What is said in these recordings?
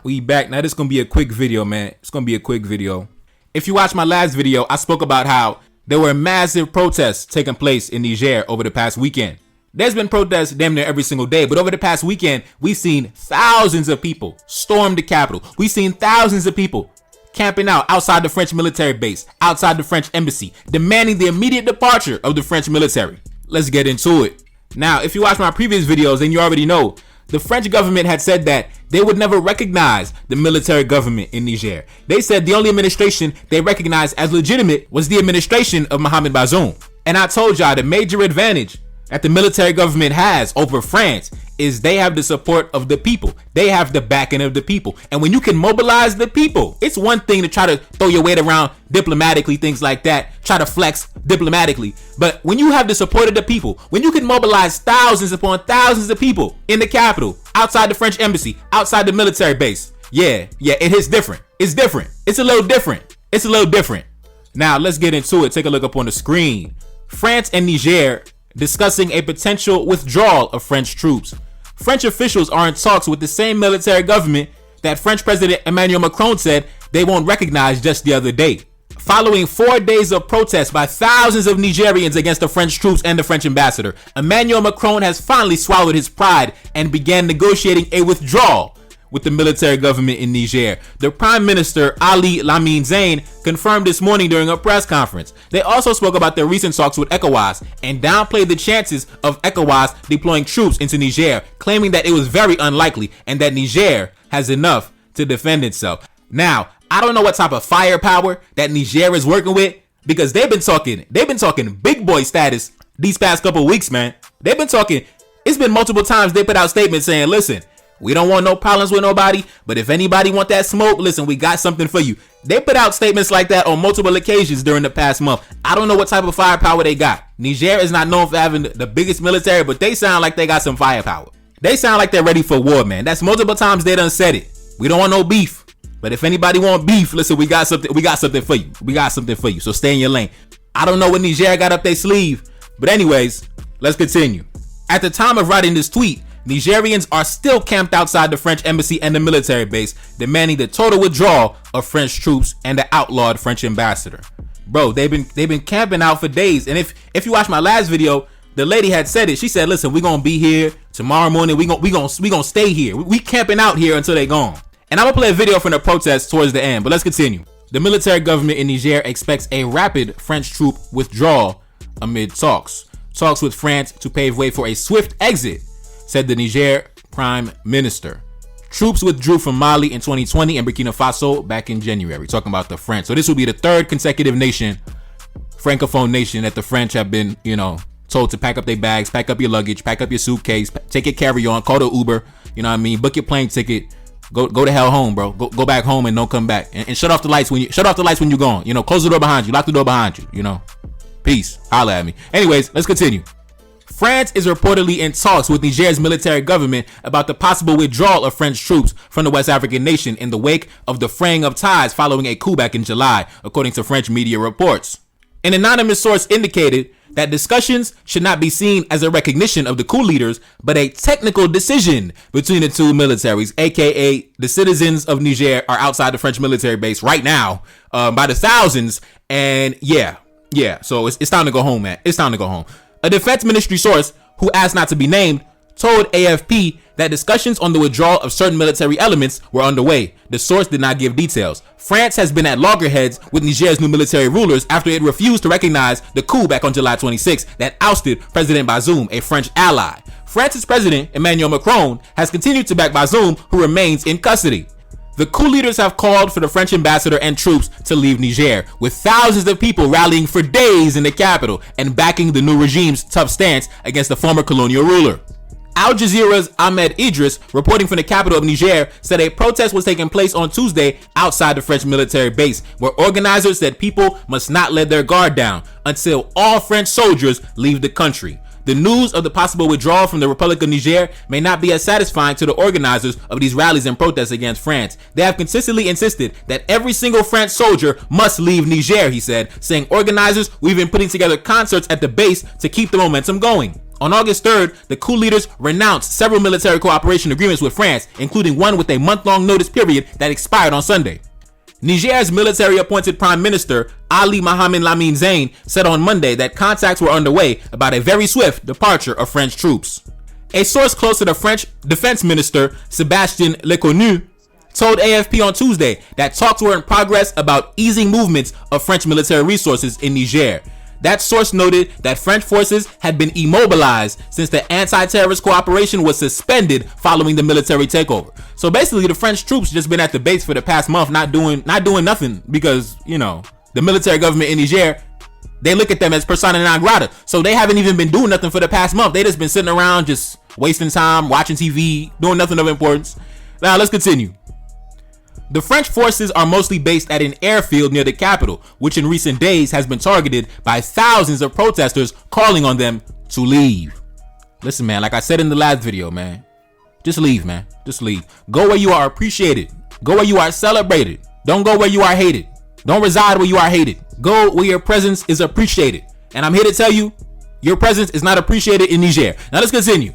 We back. Now this is going to be a quick video, man. It's going to be a quick video. If you watched my last video, I spoke about how there were massive protests taking place in Niger over the past weekend. There's been protests damn near every single day, but over the past weekend, we've seen thousands of people storm the capital. We've seen thousands of people camping out outside the French military base, outside the French embassy, demanding the immediate departure of the French military. Let's get into it. Now, if you watch my previous videos, then you already know the French government had said that they would never recognize the military government in Niger. They said the only administration they recognized as legitimate was the administration of Mohamed Bazoum. And I told y'all the major advantage that the military government has over France is they have the support of the people. They have the backing of the people. And when you can mobilize the people, it's one thing to try to throw your weight around diplomatically, things like that, try to flex diplomatically. But when you have the support of the people, when you can mobilize thousands upon thousands of people in the capital, outside the French embassy, outside the military base, yeah, it is different. It's different. It's a little different. It's a little different. Now, let's get into it. Take a look up on the screen. France and Niger discussing a potential withdrawal of French troops. French officials are in talks with the same military government that French President Emmanuel Macron said they won't recognize just the other day. Following 4 days of protests by thousands of Nigerians against the French troops and the French ambassador, Emmanuel Macron has finally swallowed his pride and began negotiating a withdrawal with the military government in Niger. The Prime Minister Ali Lamine Zain confirmed this morning during a press conference. They also spoke about their recent talks with ECOWAS and downplayed the chances of ECOWAS deploying troops into Niger, claiming that it was very unlikely and that Niger has enough to defend itself. Now, I don't know what type of firepower that Niger is working with, because they've been talking big boy status these past couple weeks, man. They've been talking, it's been multiple times they put out statements saying, listen, we don't want no problems with nobody, but if anybody want that smoke, listen, we got something for you. They put out statements like that on multiple occasions during the past month. I don't know what type of firepower they got. Niger is not known for having the biggest military, but they sound like they got some firepower. They sound like they're ready for war, man. That's multiple times they done said it. We don't want no beef, but if anybody want beef, listen, we got something for you. We got something for you, so stay in your lane. I don't know what Niger got up their sleeve, but anyways, let's continue. At the time of writing this tweet, Nigerians are still camped outside the French embassy and the military base, demanding the total withdrawal of French troops and the outlawed French ambassador. Bro, they've been camping out for days. And if you watch my last video, the lady had said it. She said, listen, we're gonna be here tomorrow morning. We gonna stay here. We camping out here until they gone. And I'm gonna play a video from the protests towards the end, but let's continue. The military government in Niger expects a rapid French troop withdrawal amid talks with France to pave way for a swift exit, said the Niger Prime Minister. Troops withdrew from Mali in 2020 and Burkina Faso back in January. Talking about the French. So this will be the third consecutive nation, Francophone nation, that the French have been, told to pack up their bags, pack up your luggage, pack up your suitcase, take your carry-on, call the Uber, you know what I mean? Book your plane ticket, go to hell home, bro. Go back home and don't come back. And shut off the lights when you're gone. Close the door behind you, lock the door behind you, Peace. Holla at me. Anyways, let's continue. France is reportedly in talks with Niger's military government about the possible withdrawal of French troops from the West African nation in the wake of the fraying of ties following a coup back in July, according to French media reports. An anonymous source indicated that discussions should not be seen as a recognition of the coup leaders, but a technical decision between the two militaries, aka the citizens of Niger are outside the French military base right now by the thousands, and so it's time to go home, man. It's time to go home. A defense ministry source, who asked not to be named, told AFP that discussions on the withdrawal of certain military elements were underway. The source did not give details. France has been at loggerheads with Niger's new military rulers after it refused to recognize the coup back on July 26 that ousted President Bazoum, a French ally. France's President Emmanuel Macron has continued to back Bazoum, who remains in custody. The coup leaders have called for the French ambassador and troops to leave Niger, with thousands of people rallying for days in the capital and backing the new regime's tough stance against the former colonial ruler. Al Jazeera's Ahmed Idris, reporting from the capital of Niger, said a protest was taking place on Tuesday outside the French military base, where organizers said people must not let their guard down until all French soldiers leave the country. The news of the possible withdrawal from the Republic of Niger may not be as satisfying to the organizers of these rallies and protests against France. They have consistently insisted that every single French soldier must leave Niger, he said, saying organizers, we've been putting together concerts at the base to keep the momentum going. On August 3rd, the coup leaders renounced several military cooperation agreements with France, including one with a month-long notice period that expired on Sunday. Niger's military-appointed Prime Minister, Ali Mohamed Lamine Zain, said on Monday that contacts were underway about a very swift departure of French troops. A source close to the French Defense Minister, Sébastien Lecornu, told AFP on Tuesday that talks were in progress about easing movements of French military resources in Niger. That source noted that French forces had been immobilized since the anti-terrorist cooperation was suspended following the military takeover. So basically, the French troops just been at the base for the past month, not doing nothing because, the military government in Niger, they look at them as persona non grata. So they haven't even been doing nothing for the past month. They just been sitting around just wasting time, watching TV, doing nothing of importance. Now, let's continue. The French forces are mostly based at an airfield near the capital, which in recent days has been targeted by thousands of protesters calling on them to leave. Listen, man, like I said in the last video, man, just leave, man. Just leave. Go where you are appreciated. Go where you are celebrated. Don't go where you are hated. Don't reside where you are hated. Go where your presence is appreciated. And I'm here to tell you, your presence is not appreciated in Niger. Now let's continue.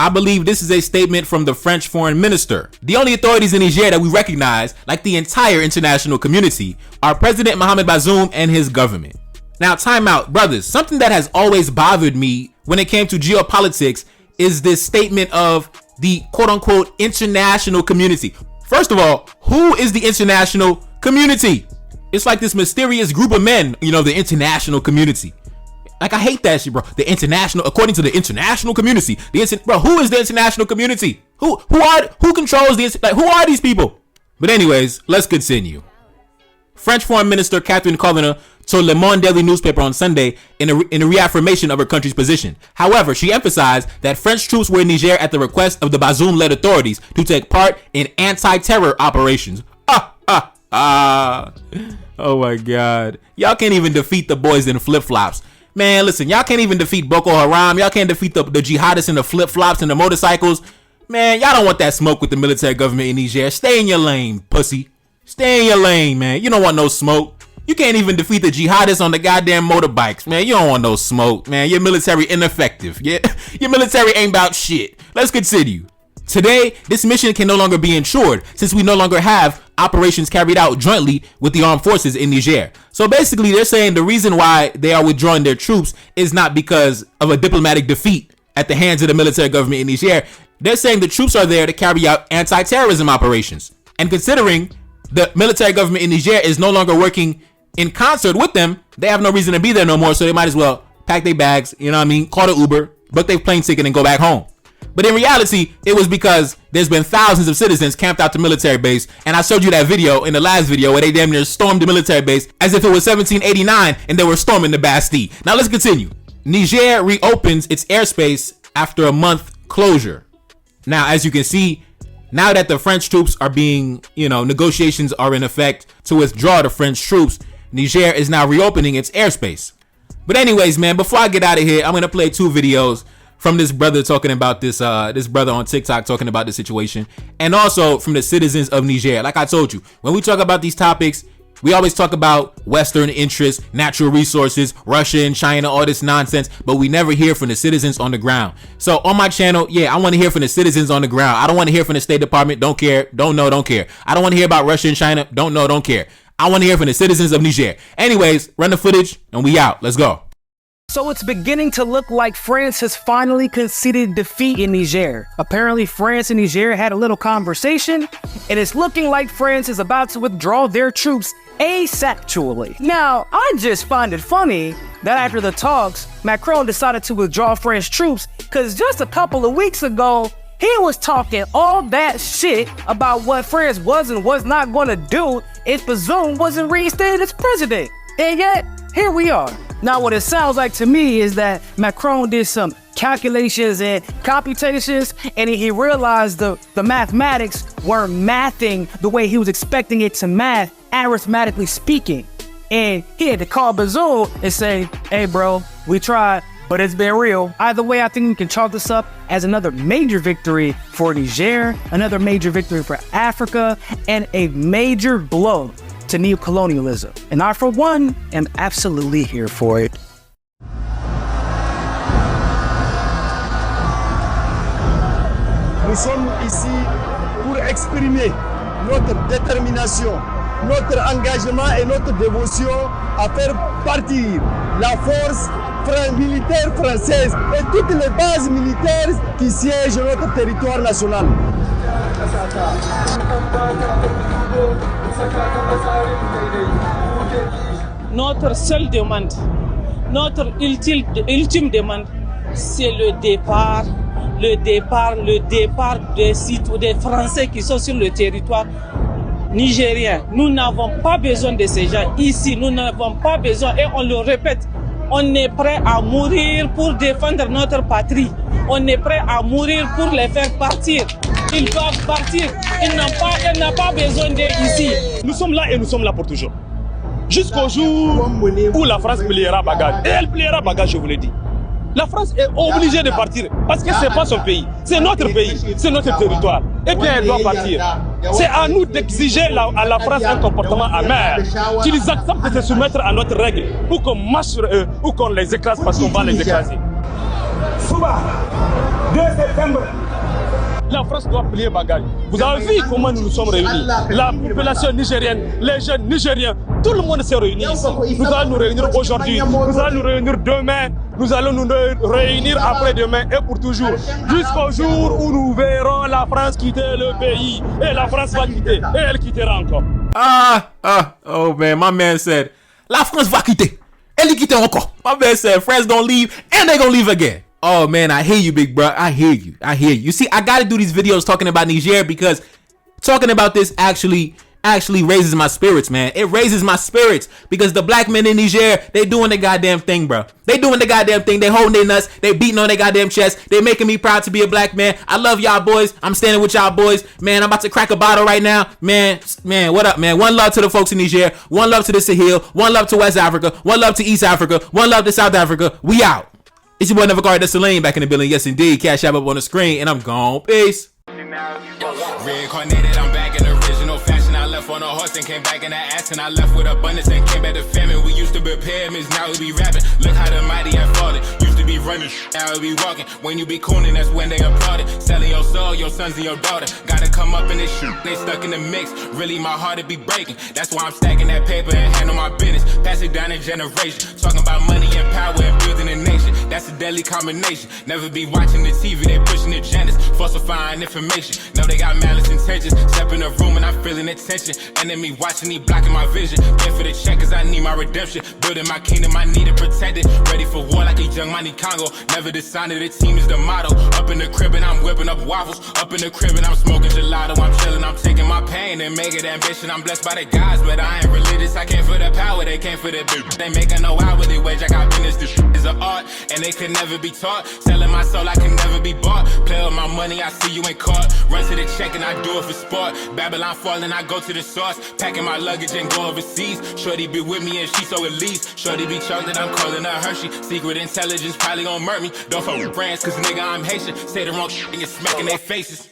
I believe this is a statement from the French foreign minister. The only authorities in Niger that we recognize, like the entire international community, are President Mohamed Bazoum and his government. Now, time out, brothers. Something that has always bothered me when it came to geopolitics is this statement of the quote-unquote international community. First of all, who is the international community? It's like this mysterious group of men, the international community. Like, I hate that shit, bro. The international, according to the international community, bro, who is the international community? Who controls who are these people? But anyways, let's continue. French Foreign Minister Catherine Colonna told Le Monde daily newspaper on Sunday in a reaffirmation of her country's position. However, she emphasized that French troops were in Niger at the request of the Bazoum-led authorities to take part in anti-terror operations. Oh my God. Y'all can't even defeat the boys in flip-flops. Man, listen, y'all can't even defeat Boko Haram. Y'all can't defeat the jihadists in the flip-flops and the motorcycles. Man, y'all don't want that smoke with the military government in Niger. Stay in your lane, pussy. Stay in your lane, man. You don't want no smoke. You can't even defeat the jihadists on the goddamn motorbikes, man. You don't want no smoke, man. Your military ineffective. Yeah, your military ain't about shit. Let's continue. Today, this mission can no longer be ensured since we no longer have operations carried out jointly with the armed forces in Niger. So basically, they're saying the reason why they are withdrawing their troops is not because of a diplomatic defeat at the hands of the military government in Niger. They're saying the troops are there to carry out anti-terrorism operations. And considering the military government in Niger is no longer working in concert with them, they have no reason to be there no more. So they might as well pack their bags, call the Uber, book their plane ticket and go back home. But in reality, it was because there's been thousands of citizens camped out the military base. And I showed you that video in the last video where they damn near stormed the military base as if it was 1789 and they were storming the Bastille. Now let's continue. Niger reopens its airspace after a month closure. Now, as you can see, now that the French troops are being, negotiations are in effect to withdraw the French troops, Niger is now reopening its airspace. But anyways, man, before I get out of here, I'm going to play two videos from this brother talking about this brother on TikTok talking about the situation, and also from the citizens of Niger. Like I told you, when we talk about these topics, we always talk about Western interests, natural resources, Russia and China, all this nonsense, but we never hear from the citizens on the ground. So on my channel, I want to hear from the citizens on the ground. I don't want to hear from the State Department. Don't care. Don't know. Don't care. I don't want to hear about Russia and China. Don't know. Don't care. I want to hear from the citizens of Niger. Anyways, run the footage and we out. Let's go. So it's beginning to look like France has finally conceded defeat in Niger. Apparently France and Niger had a little conversation, and it's looking like France is about to withdraw their troops asexually. Now, I just find it funny that after the talks, Macron decided to withdraw French troops, because just a couple of weeks ago, he was talking all that shit about what France was and was not going to do if Bazoum wasn't reinstated as president. And yet, here we are. Now, what it sounds like to me is that Macron did some calculations and computations, and he realized the mathematics weren't mathing the way he was expecting it to math, arithmetically speaking. And he had to call Bazoum and say, hey, bro, we tried, but it's been real. Either way, I think we can chalk this up as another major victory for Niger, another major victory for Africa, and a major blow to neocolonialism. And I, for one, am absolutely here for it. Nous sommes ici pour exprimer notre détermination, notre engagement et notre dévotion à faire partir la force militaire française et toutes les bases militaires qui siègent sur notre territoire national. Notre seule demande, notre ultime demande, c'est le départ des Français qui sont sur le territoire nigérien. Nous n'avons pas besoin de ces gens ici, nous n'avons pas besoin, et on le répète, on est prêt à mourir pour défendre notre patrie. On est prêt à mourir pour les faire partir. Ils doivent partir. Ils n'ont pas besoin d'être ici. Nous sommes là et nous sommes là pour toujours. Jusqu'au jour où la France pliera bagage. Et elle pliera bagage, je vous l'ai dit. La France est obligée de partir parce que ce n'est pas son pays. C'est notre pays, c'est notre territoire. Et bien elle doit partir. C'est à nous d'exiger à la France un comportement amer. Qu'ils acceptent de se soumettre à notre règle ou qu'on marche sur eux ou qu'on les écrase parce qu'on va les écraser. Souba, 2 septembre. La France doit plier bagage. Vous avez vu comment nous nous sommes réunis. La population nigérienne, les jeunes nigériens, tout le monde s'est réuni ici. Nous allons nous réunir aujourd'hui, nous allons nous réunir demain, nous allons nous réunir après-demain et pour toujours. Jusqu'au jour où nous verrons la France quitter le pays. Et la France va quitter. Et elle quittera encore. Oh man, my man said, la France va quitter. Elle quitte encore. My man said, France don't leave and they gonna leave again. Oh man, I hear you, big bro. I hear you. You see, I gotta do these videos talking about Niger because talking about this actually raises my spirits, man. It raises my spirits because the black men in Niger, they doing the goddamn thing, bro. They doing the goddamn thing. They holding their nuts. They beating on their goddamn chest. They making me proud to be a black man. I love y'all boys. I'm standing with y'all boys. Man, I'm about to crack a bottle right now. Man, what up, man? One love to the folks in Niger. One love to the Sahel. One love to West Africa. One love to East Africa. One love to South Africa. We out. It's your boy Never Guard, that's Lane back in the building. Yes, indeed. Cash App up on the screen, and I'm gone. Peace. Reincarnated, I'm back in original fashion. I left on a horse and came back in that ass, and I left with abundance and came back to famine. We used to be pyramids, now we be rapping. Look how the mighty have fallen. Used to be running, now we be walking. When you be cooning, that's when they applauded. Selling your soul, your sons and your daughter. Gotta come up in this shit, they stuck in the mix. Really, my heart it be breaking. That's why I'm stacking that paper and handle my business. Pass it down in generation. Talking about money and power and building a nation. That's a deadly combination. Never be watching the TV, they pushing agendas, falsifying information. Know they got malice intentions. Step in the room and I'm feeling the tension. Enemy watching, he blocking my vision. Pay for the check cause I need my redemption. Building my kingdom, I need it protected. Ready for war like a young Money Congo. Never decided the team is the motto. Up in the crib and I'm whipping up waffles. Up in the crib and I'm smoking gelato. I'm chilling, I'm taking my pain and make it ambition. I'm blessed by the gods, but I ain't religious. I came for the power, they came for the bitch. They making no hourly wage, I got business. This shit is an art and they could never be taught. Selling my soul, I can never be bought. Play with my money, I see you ain't caught. Run to the check and I do it for sport. Babylon falling, I go to the source. Packing my luggage and go overseas. Shorty be with me and she so at least. Shorty be chocolate, I'm calling her Hershey. Secret intelligence probably gon' murk me. Don't fuck with brands cause nigga I'm Haitian. Say the wrong shit and you're smacking their faces.